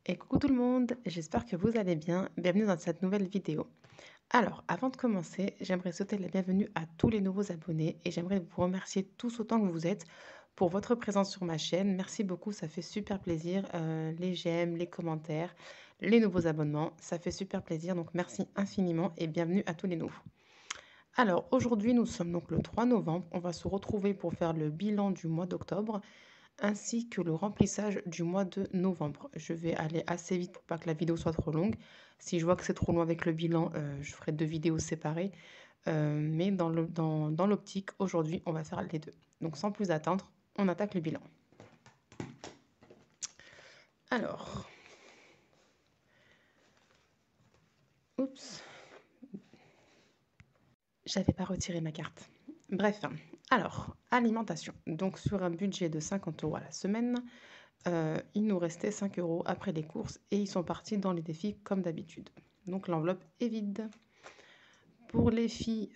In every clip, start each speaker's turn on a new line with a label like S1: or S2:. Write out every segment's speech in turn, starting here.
S1: Et coucou tout le monde, j'espère que vous allez bien. Bienvenue dans cette nouvelle vidéo. Alors, avant de commencer, j'aimerais souhaiter la bienvenue à tous les nouveaux abonnés et j'aimerais vous remercier tous autant que vous êtes pour votre présence sur ma chaîne. Merci beaucoup, ça fait super plaisir. Les j'aime, les commentaires, les nouveaux abonnements, ça fait super plaisir. Donc, merci infiniment et bienvenue à tous les nouveaux. Alors, aujourd'hui, nous sommes donc le 3 novembre. On va se retrouver pour faire le bilan du mois d'octobre ainsi que le remplissage du mois de novembre. Je vais aller assez vite pour pas que la vidéo soit trop longue. Si je vois que c'est trop long avec le bilan, je ferai 2 vidéos séparées. Mais dans l'optique, aujourd'hui, on va faire les deux. Donc sans plus attendre, on attaque le bilan. Alors, oups, j'avais pas retiré ma carte. Bref, alors, alimentation. Donc sur un budget de 50 € à la semaine, il nous restait 5 € après les courses et ils sont partis dans les défis comme d'habitude. Donc l'enveloppe est vide. Pour les filles,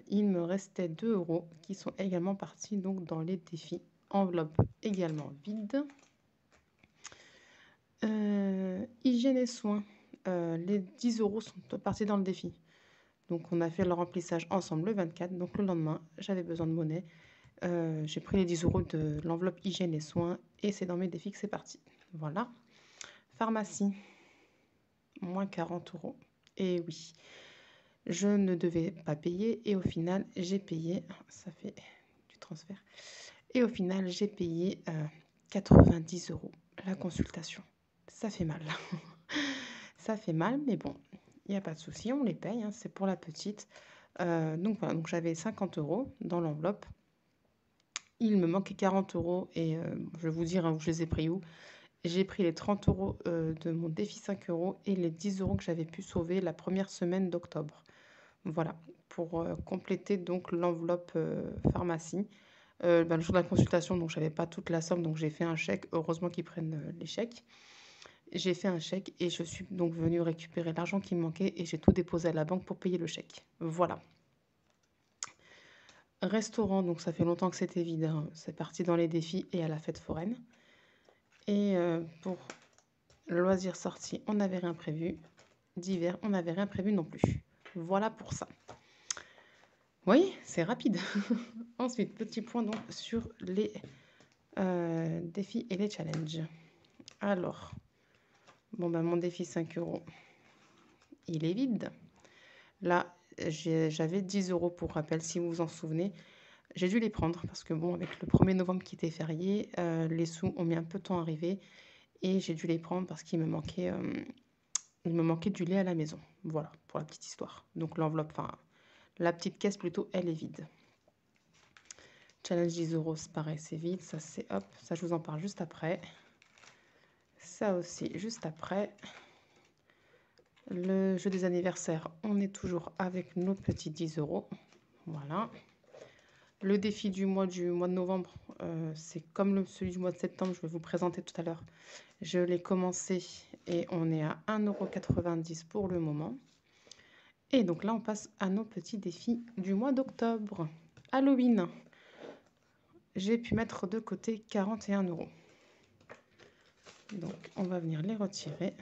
S1: il me restait 2 € qui sont également partis donc dans les défis. Enveloppe également vide. Hygiène et soins, les 10 € sont partis dans le défi. Donc on a fait le remplissage ensemble le 24. Donc le lendemain, j'avais besoin de monnaie. J'ai pris les 10 € de l'enveloppe hygiène et soins et c'est dans mes défis que c'est parti. Voilà. Pharmacie, moins 40 €. Et oui, je ne devais pas payer et au final, j'ai payé. Ça fait du transfert. Et au final, j'ai payé 90 € la consultation. Ça fait mal. Ça fait mal, mais bon, il n'y a pas de souci, on les paye, hein, c'est pour la petite. Donc voilà, donc j'avais 50 € dans l'enveloppe. Il me manquait 40 € et je vais vous dire hein, où je les ai pris où. J'ai pris les 30 € de mon défi 5 € et les 10 € que j'avais pu sauver la première semaine d'octobre. Voilà, pour compléter donc l'enveloppe pharmacie. Le jour de la consultation, donc j'avais pas toute la somme, donc j'ai fait un chèque. Heureusement qu'ils prennent les chèques. J'ai fait un chèque et je suis donc venue récupérer l'argent qui me manquait et j'ai tout déposé à la banque pour payer le chèque. Voilà. Restaurant, donc ça fait longtemps que c'était vide. Hein. C'est parti dans les défis et à la fête foraine. Et pour loisirs sortis, on n'avait rien prévu. D'hiver, on n'avait rien prévu non plus. Voilà pour ça. Oui, c'est rapide. Ensuite, petit point donc sur les défis et les challenges. Alors, bon ben mon défi 5 €, il est vide. Là, j'avais 10 € pour rappel, si vous vous en souvenez. J'ai dû les prendre parce que bon, avec le 1er novembre qui était férié, les sous ont mis un peu de temps à arriver et j'ai dû les prendre parce qu'il me manquait du lait à la maison. Voilà, pour la petite histoire. Donc l'enveloppe, enfin, la petite caisse plutôt, elle est vide. Challenge 10 €, c'est pareil, c'est vide. Ça, c'est hop, ça, je vous en parle juste après. Ça aussi, juste après. Le jeu des anniversaires, on est toujours avec nos petits 10 €. Voilà. Le défi du mois de novembre, c'est comme celui du mois de septembre, je vais vous présenter tout à l'heure. Je l'ai commencé et on est à 1,90 € pour le moment. Et donc là, on passe à nos petits défis du mois d'octobre. Halloween. J'ai pu mettre de côté 41 €. Donc, on va venir les retirer.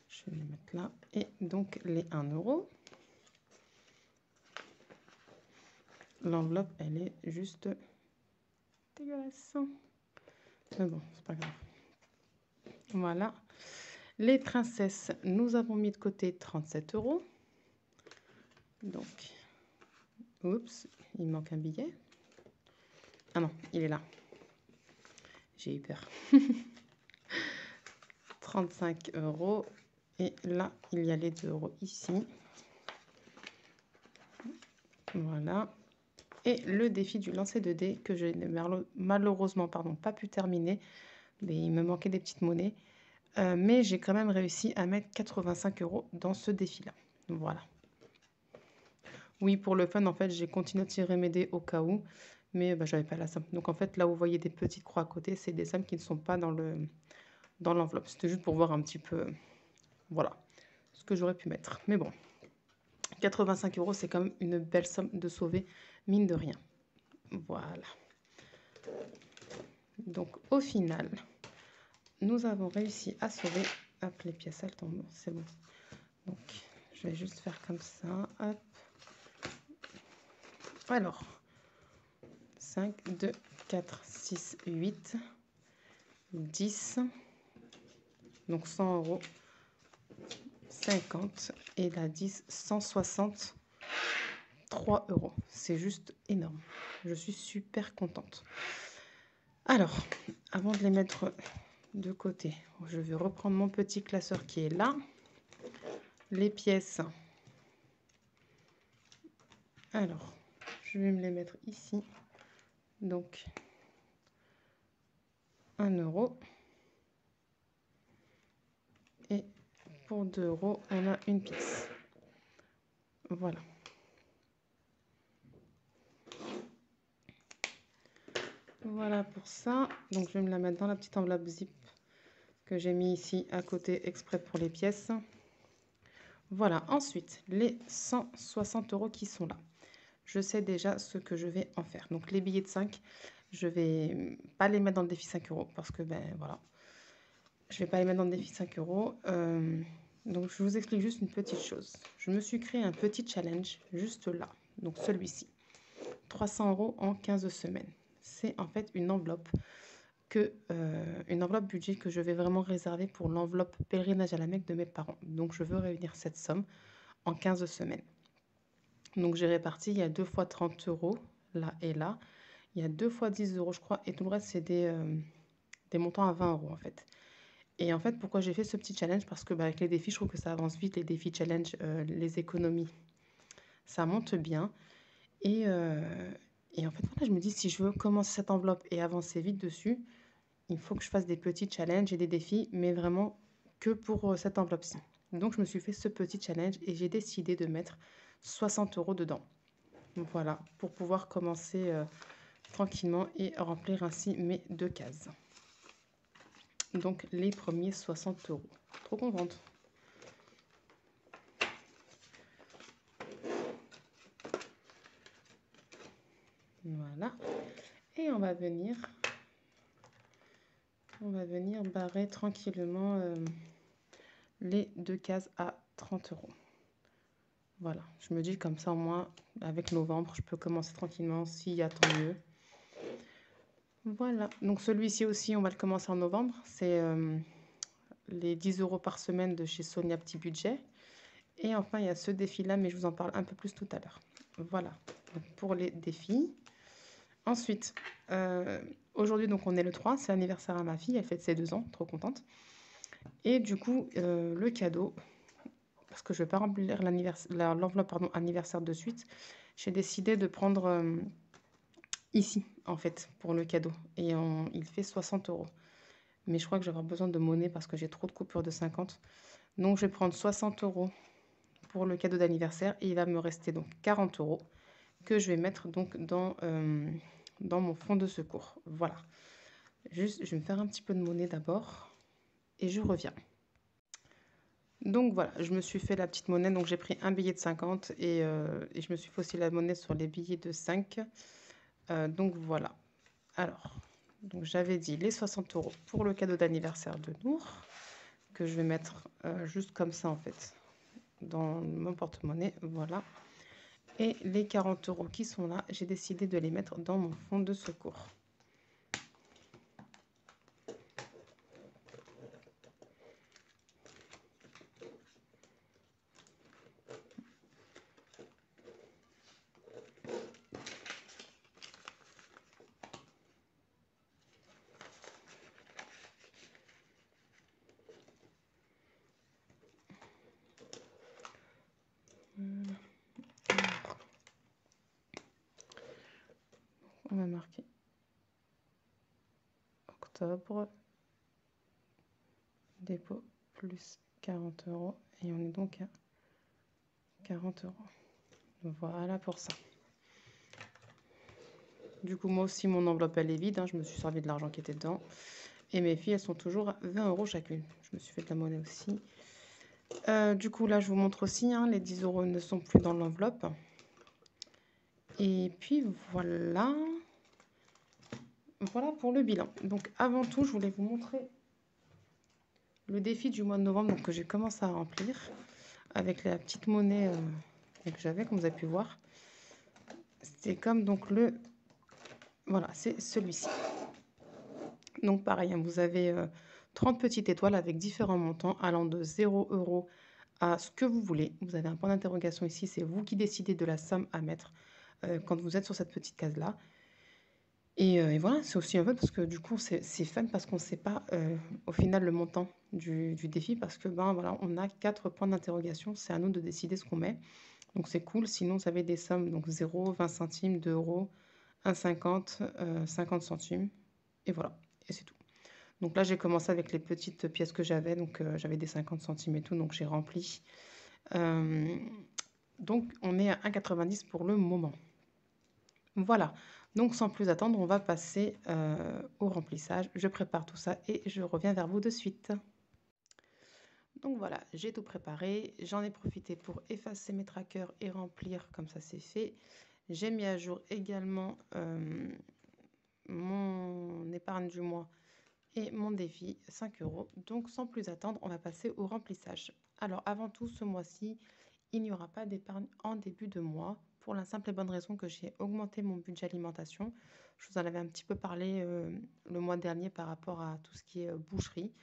S1: Je vais les mettre là. Et donc, les 1 €. L'enveloppe, elle est juste dégueulasse. Mais bon, c'est pas grave. Voilà. Les princesses, nous avons mis de côté 37 €. Donc, oups, il manque un billet. Ah non, il est là. J'ai eu peur. 35 €. Et là, il y a les 2 € ici. Voilà. Et le défi du lancer de dés que je n'ai malheureusement pas pu terminer. Mais il me manquait des petites monnaies. Mais j'ai quand même réussi à mettre 85 € dans ce défi-là. Voilà. Oui, pour le fun, en fait, j'ai continué de tirer mes dés au cas où. Mais j'avais pas la somme. Donc, en fait, là où vous voyez des petites croix à côté, c'est des sommes qui ne sont pas dans l'enveloppe. C'était juste pour voir un petit peu, voilà, ce que j'aurais pu mettre. Mais bon, 85 €, c'est quand même une belle somme de sauver, mine de rien. Voilà. Donc, au final, nous avons réussi à sauver. Hop, les pièces, elles tombent. C'est bon. Donc, je vais juste faire comme ça. Hop. Alors, 5, 2, 4, 6, 8, 10. Donc, 100 €. 50 et la 10, 163 €. C'est juste énorme. Je suis super contente. Alors, avant de les mettre de côté, je vais reprendre mon petit classeur qui est là. Les pièces. Alors, je vais me les mettre ici. Donc, 1 €. Et pour 2 €, on a une pièce. Voilà. Voilà pour ça. Donc, je vais me la mettre dans la petite enveloppe zip que j'ai mis ici à côté exprès pour les pièces. Voilà. Ensuite, les 160 € qui sont là. Je sais déjà ce que je vais en faire. Donc, les billets de 5, je vais pas les mettre dans le défi 5 € parce que, ben voilà, je vais pas les mettre dans le défi 5 €. Donc, je vous explique juste une petite chose. Je me suis créé un petit challenge juste là. Donc, celui-ci. 300 € en 15 semaines. C'est en fait une enveloppe budget que je vais vraiment réserver pour l'enveloppe pèlerinage à la Mecque de mes parents. Donc, je veux réunir cette somme en 15 semaines. Donc, j'ai réparti, il y a 2 fois 30 € là et là. Il y a 2 fois 10 € je crois. Et tout le reste, c'est des montants à 20 € en fait. Et en fait, pourquoi j'ai fait ce petit challenge? Parce que avec les défis, je trouve que ça avance vite. Les défis challenge, les économies, ça monte bien. Et en fait, voilà, je me dis, si je veux commencer cette enveloppe et avancer vite dessus, il faut que je fasse des petits challenges et des défis, mais vraiment que pour cette enveloppe-ci. Donc, je me suis fait ce petit challenge et j'ai décidé de mettre 60 € dedans. Voilà, pour pouvoir commencer tranquillement et remplir ainsi mes 2 cases. Donc, les premiers 60 €. Trop contente. Voilà. Et on va venir barrer tranquillement les 2 cases à 30 €. Voilà, je me dis comme ça au moins, avec novembre, je peux commencer tranquillement. S'il y a, tant mieux. Voilà, donc celui-ci aussi, on va le commencer en novembre. C'est les 10 € par semaine de chez Sonia Petit Budget. Et enfin, il y a ce défi-là, mais je vous en parle un peu plus tout à l'heure. Voilà, donc pour les défis. Ensuite, aujourd'hui, donc on est le 3, c'est l'anniversaire à ma fille, elle fête ses 2 ans, trop contente. Et du coup, le cadeau, parce que je ne vais pas remplir l'enveloppe anniversaire de suite, j'ai décidé de prendre ici, en fait, pour le cadeau. Et il fait 60 €. Mais je crois que je vais avoir besoin de monnaie parce que j'ai trop de coupures de 50. Donc, je vais prendre 60 € pour le cadeau d'anniversaire. Et il va me rester donc 40 € que je vais mettre donc dans mon fonds de secours. Voilà. Juste, je vais me faire un petit peu de monnaie d'abord. Et je reviens. Donc voilà, je me suis fait la petite monnaie. Donc j'ai pris un billet de 50 et je me suis fait aussi la monnaie sur les billets de 5. Donc voilà. Alors, donc j'avais dit les 60 € pour le cadeau d'anniversaire de Nour, que je vais mettre juste comme ça en fait, dans mon porte-monnaie. Voilà. Et les 40 € qui sont là, j'ai décidé de les mettre dans mon fonds de secours. On va marquer octobre, dépôt plus 40 € et on est donc à 40 €. Voilà pour ça. Du coup, moi aussi, mon enveloppe, elle est vide. Je me suis servi de l'argent qui était dedans. Et mes filles, elles sont toujours à 20 € chacune. Je me suis fait de la monnaie aussi. Du coup, là, je vous montre aussi, les 10 € ne sont plus dans l'enveloppe. Et puis, voilà. Voilà pour le bilan. Donc, avant tout, je voulais vous montrer le défi du mois de novembre donc, que j'ai commencé à remplir avec la petite monnaie que j'avais, comme vous avez pu voir. C'est comme donc voilà, c'est celui-ci. Donc pareil, hein, vous avez 30 petites étoiles avec différents montants allant de 0 € à ce que vous voulez. Vous avez un point d'interrogation ici, c'est vous qui décidez de la somme à mettre quand vous êtes sur cette petite case-là. Et voilà, c'est aussi un peu parce que du coup, c'est fun parce qu'on ne sait pas au final le montant du défi parce que ben voilà, on a 4 points d'interrogation. C'est à nous de décider ce qu'on met. Donc c'est cool. Sinon, vous avez des sommes donc 0, 20 centimes, 2 €, 1,50, 50 centimes. Et voilà, et c'est tout. Donc là, j'ai commencé avec les petites pièces que j'avais. Donc j'avais des 50 centimes et tout, donc j'ai rempli. Donc on est à 1,90 pour le moment. Voilà, donc sans plus attendre, on va passer au remplissage. Je prépare tout ça et je reviens vers vous de suite. Donc voilà, j'ai tout préparé. J'en ai profité pour effacer mes trackers et remplir, comme ça c'est fait. J'ai mis à jour également mon épargne du mois et mon défi, 5 €. Donc sans plus attendre, on va passer au remplissage. Alors avant tout, ce mois-ci, il n'y aura pas d'épargne en début de mois pour la simple et bonne raison que j'ai augmenté mon budget alimentation. Je vous en avais un petit peu parlé le mois dernier par rapport à tout ce qui est boucherie.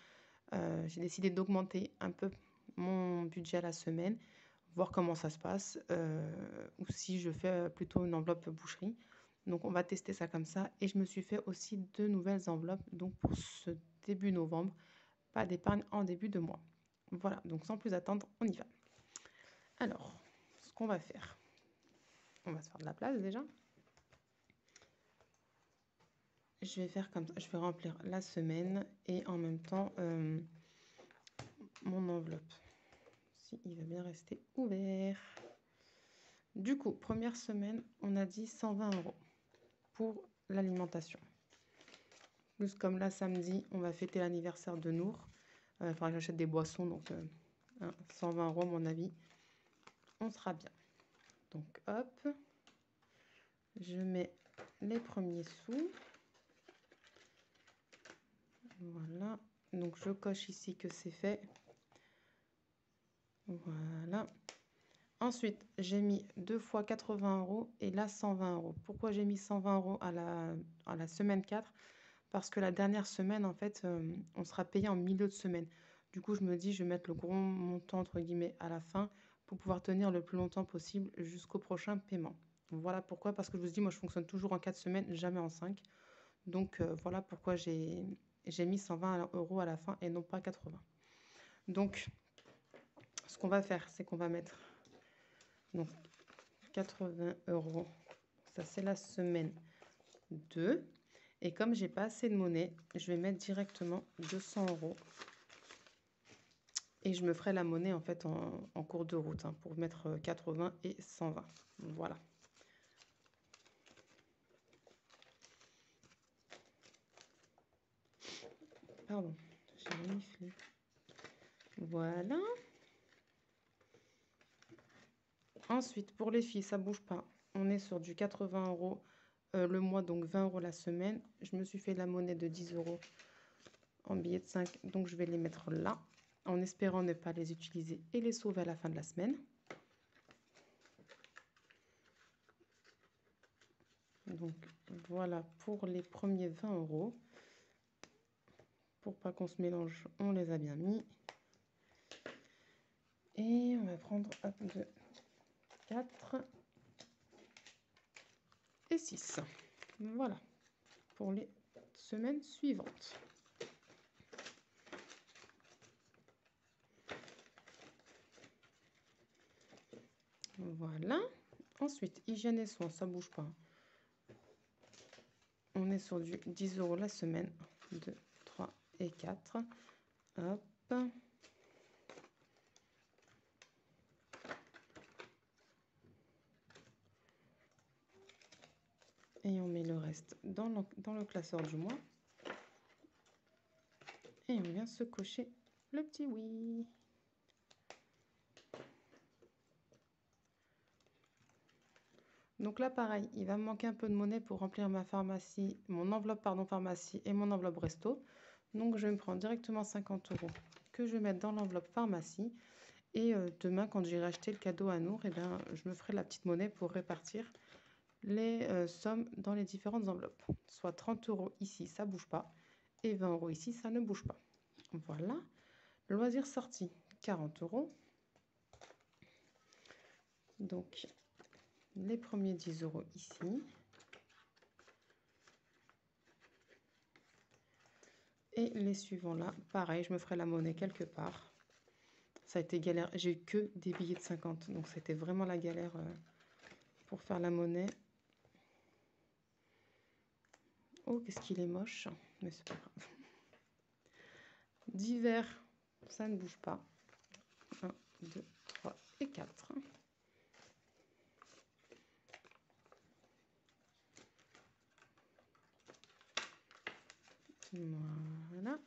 S1: J'ai décidé d'augmenter un peu mon budget à la semaine, voir comment ça se passe, ou si je fais plutôt une enveloppe boucherie. Donc on va tester ça comme ça. Et je me suis fait aussi 2 nouvelles enveloppes donc pour ce début novembre. Pas d'épargne en début de mois. Voilà, donc sans plus attendre, on y va. Alors, ce qu'on va faire, on va se faire de la place déjà. Je vais faire comme ça, je vais remplir la semaine et en même temps mon enveloppe. Si il va bien rester ouvert. Du coup, première semaine, on a dit 120 € pour l'alimentation. Plus comme là, samedi, on va fêter l'anniversaire de Nour. Il faudra que j'achète des boissons, donc 120 € à mon avis. On sera bien. Donc hop, je mets les premiers sous. Voilà, donc je coche ici que c'est fait. Voilà. Ensuite, j'ai mis 2 fois 80 € et là 120 €. Pourquoi j'ai mis 120 € à la semaine 4? Parce que la dernière semaine, en fait, on sera payé en milieu de semaine. Du coup, je me dis, je vais mettre le gros montant, entre guillemets, à la fin pour pouvoir tenir le plus longtemps possible jusqu'au prochain paiement. Voilà pourquoi, parce que je vous dis, moi, je fonctionne toujours en 4 semaines, jamais en 5. Donc, voilà pourquoi j'ai mis 120 € à la fin et non pas 80. Donc, ce qu'on va faire, c'est qu'on va mettre donc 80 €. Ça, c'est la semaine 2. Et comme j'ai pas assez de monnaie, je vais mettre directement 200 €. Et je me ferai la monnaie en fait en cours de route hein, pour mettre 80 et 120. Voilà. Pardon, j'ai reniflé. Voilà. Ensuite, pour les filles, ça bouge pas. On est sur du 80 € le mois, donc 20 € la semaine. Je me suis fait la monnaie de 10 € en billets de 5, donc je vais les mettre là, en espérant ne pas les utiliser et les sauver à la fin de la semaine. Donc voilà pour les premiers 20 €. Pour pas qu'on se mélange, on les a bien mis. Et on va prendre 2, 4 et 6. Voilà pour les semaines suivantes. Voilà. Ensuite, hygiène et soins, ça bouge pas. On est sur du 10 € la semaine. 2, 3 et 4. Hop. Et on met le reste dans le classeur du mois. Et on vient se cocher le petit oui. Donc là, pareil, il va me manquer un peu de monnaie pour remplir ma pharmacie, mon enveloppe pharmacie et mon enveloppe resto. Donc je vais me prendre directement 50 € que je vais mettre dans l'enveloppe pharmacie. Et demain, quand j'irai acheter le cadeau à Nour, eh bien, je me ferai la petite monnaie pour répartir les sommes dans les différentes enveloppes. Soit 30 € ici, ça ne bouge pas. Et 20 € ici, ça ne bouge pas. Voilà. Loisirs sortis, 40 €. Donc, les premiers 10 € ici. Et les suivants là, pareil, je me ferai la monnaie quelque part. Ça a été galère. J'ai eu que des billets de 50. Donc, c'était vraiment la galère pour faire la monnaie. Oh, qu'est-ce qu'il est moche. Mais c'est pas grave. Divers, ça ne bouge pas. 1, 2, 3 et 4. Voilà.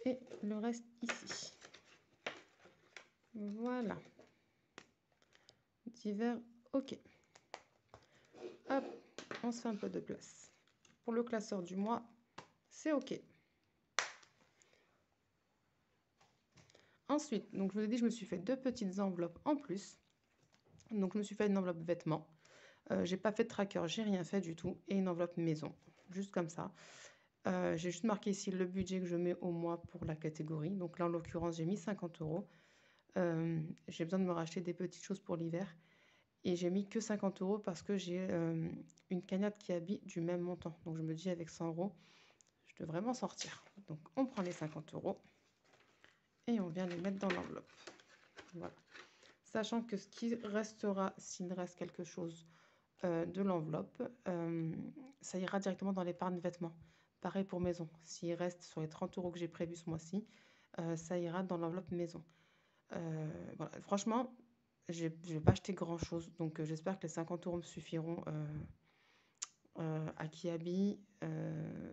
S1: Et le reste ici. Voilà. Divers, ok. Hop, on se fait un peu de place. Pour le classeur du mois, c'est ok. Ensuite, donc je vous ai dit, je me suis fait 2 petites enveloppes en plus. Donc je me suis fait une enveloppe vêtements. J'ai pas fait de tracker, j'ai rien fait du tout. Et une enveloppe maison, juste comme ça. J'ai juste marqué ici le budget que je mets au mois pour la catégorie. Donc là, en l'occurrence, j'ai mis 50 €. J'ai besoin de me racheter des petites choses pour l'hiver. Et j'ai mis que 50 € parce que j'ai une cagnotte qui habite du même montant. Donc je me dis, avec 100 €, je devrais m'en sortir. Donc on prend les 50 € et on vient les mettre dans l'enveloppe. Voilà. Sachant que ce qui restera, s'il reste quelque chose de l'enveloppe, ça ira directement dans l'épargne vêtements. Pareil pour maison. S'il reste sur les 30 € que j'ai prévus ce mois-ci, ça ira dans l'enveloppe maison. Voilà. Franchement, je ne vais pas acheter grand-chose. Donc, j'espère que les 50 € me suffiront à Kiabi.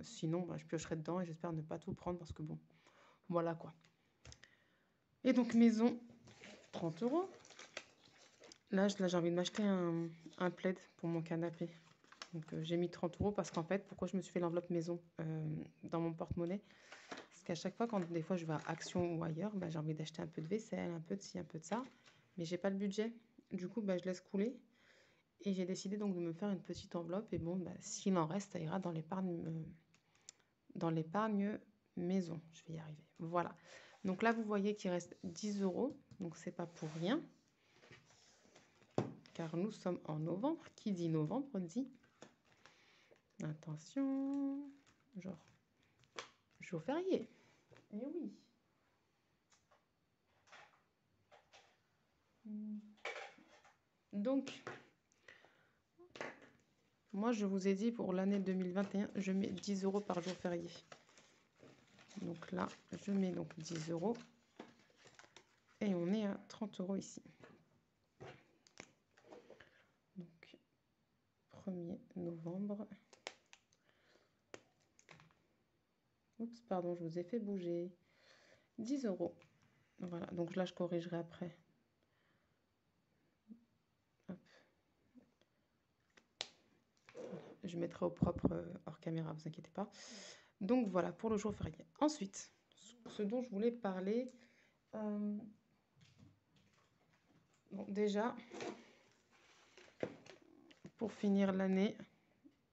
S1: Sinon, bah, je piocherai dedans et j'espère ne pas tout prendre parce que bon, voilà quoi. Et donc, maison, 30 €. Là, j'ai envie de m'acheter un plaid pour mon canapé. Donc, j'ai mis 30 € parce qu'en fait, pourquoi je me suis fait l'enveloppe maison dans mon porte-monnaie? Parce qu'à chaque fois, quand des fois je vais à Action ou ailleurs, bah, j'ai envie d'acheter un peu de vaisselle, un peu de ci, un peu de ça. Mais j'ai pas le budget. Du coup, bah, je laisse couler. Et j'ai décidé donc de me faire une petite enveloppe. Et bon, bah, s'il en reste, ça ira dans l'épargne maison. Je vais y arriver. Voilà. Donc là, vous voyez qu'il reste 10 €. Donc, c'est pas pour rien. Car nous sommes en novembre. Qui dit novembre dit... Attention, genre, jour férié. Eh oui. Donc, moi, je vous ai dit, pour l'année 2021, je mets 10 € par jour férié. Donc là, je mets donc 10 €. Et on est à 30 € ici. Donc, 1er novembre. Oups, pardon, je vous ai fait bouger. 10 €. Voilà, donc là, je corrigerai après. Hop. Je mettrai au propre hors caméra, vous inquiétez pas. Donc voilà, pour le jour férié. Ensuite, ce dont je voulais parler... Bon, déjà, pour finir l'année,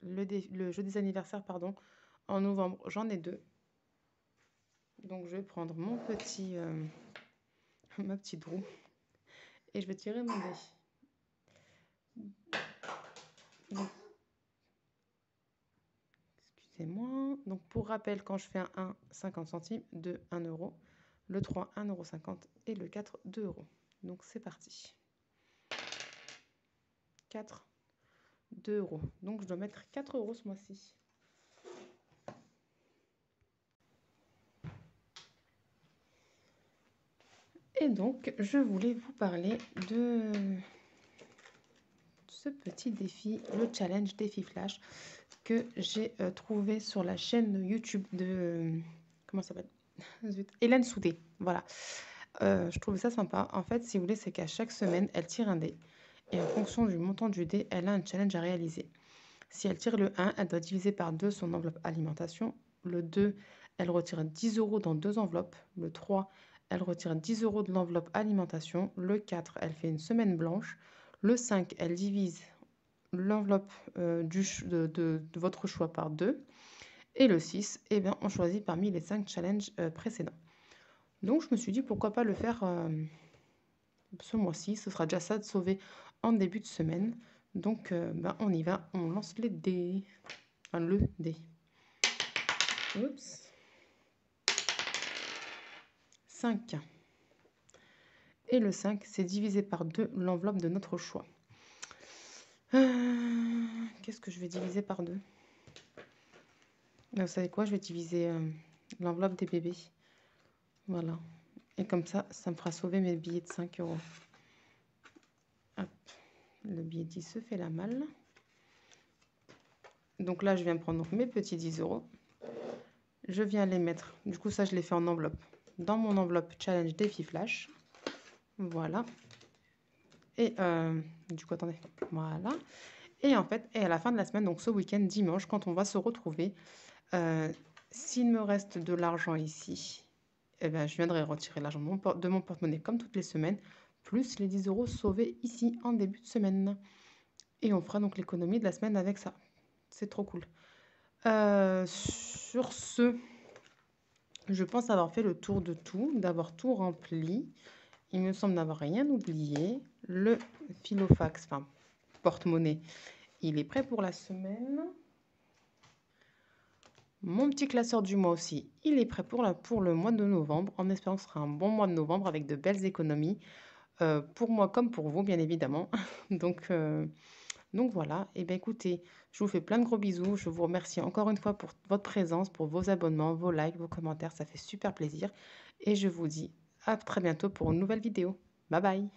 S1: le jeu des anniversaires, pardon, en novembre, j'en ai 2. Donc, je vais prendre mon petit, ma petite roue et je vais tirer mon dé. Donc, excusez-moi. Donc, pour rappel, quand je fais un 1, 50 centimes, 2, 1 €, le 3, 1,50 € et le 4, 2 €. Donc, c'est parti. 4, 2 €. Donc, je dois mettre 4 € ce mois-ci. Et donc, je voulais vous parler de ce petit défi, le challenge défi flash que j'ai trouvé sur la chaîne YouTube de... comment ça s'appelle? Hélène Soudé. Voilà. Je trouvais ça sympa. En fait, si vous voulez, c'est qu'à chaque semaine, elle tire un dé. Et en fonction du montant du dé, elle a un challenge à réaliser. Si elle tire le 1, elle doit diviser par 2 son enveloppe alimentation. Si elle tire le 2, elle doit diviser par 3 son enveloppe Le 2, elle retire 10 € dans 2 enveloppes. Le 3, elle retire 10 € de l'enveloppe alimentation. Le 4, elle fait une semaine blanche. Le 5, elle divise l'enveloppe de votre choix par 2. Et le 6, eh bien, on choisit parmi les 5 challenges précédents. Donc, je me suis dit, pourquoi pas le faire ce mois-ci. Ce sera déjà ça de sauver en début de semaine. Donc, on y va. On lance les dés. Enfin, le dé. Oups. 5. Et le 5, c'est divisé par 2 l'enveloppe de notre choix. Qu'est-ce que je vais diviser par 2? Vous savez quoi? Je vais diviser l'enveloppe des bébés. Voilà. Et comme ça, ça me fera sauver mes billets de 5 €. Hop. Le billet 10 se fait la malle. Donc là, je viens prendre mes petits 10 €. Je viens les mettre. Du coup, ça, je les fais en enveloppe. Dans mon enveloppe challenge défi flash. Voilà. Et du coup, attendez. Voilà. Et en fait, et à la fin de la semaine, donc ce week-end, dimanche, quand on va se retrouver, s'il me reste de l'argent ici, eh ben, je viendrai retirer l'argent de mon porte-monnaie comme toutes les semaines, plus les 10 € sauvés ici en début de semaine. Et on fera donc l'économie de la semaine avec ça. C'est trop cool. Sur ce, je pense avoir fait le tour de tout, d'avoir tout rempli. Il me semble n'avoir rien oublié. Le filofax, enfin porte-monnaie, il est prêt pour la semaine. Mon petit classeur du mois aussi, il est prêt pour le mois de novembre, en espérant que ce sera un bon mois de novembre avec de belles économies, pour moi comme pour vous, bien évidemment. Donc voilà, et bien écoutez, je vous fais plein de gros bisous, je vous remercie encore une fois pour votre présence, pour vos abonnements, vos likes, vos commentaires, ça fait super plaisir. Et je vous dis à très bientôt pour une nouvelle vidéo. Bye bye!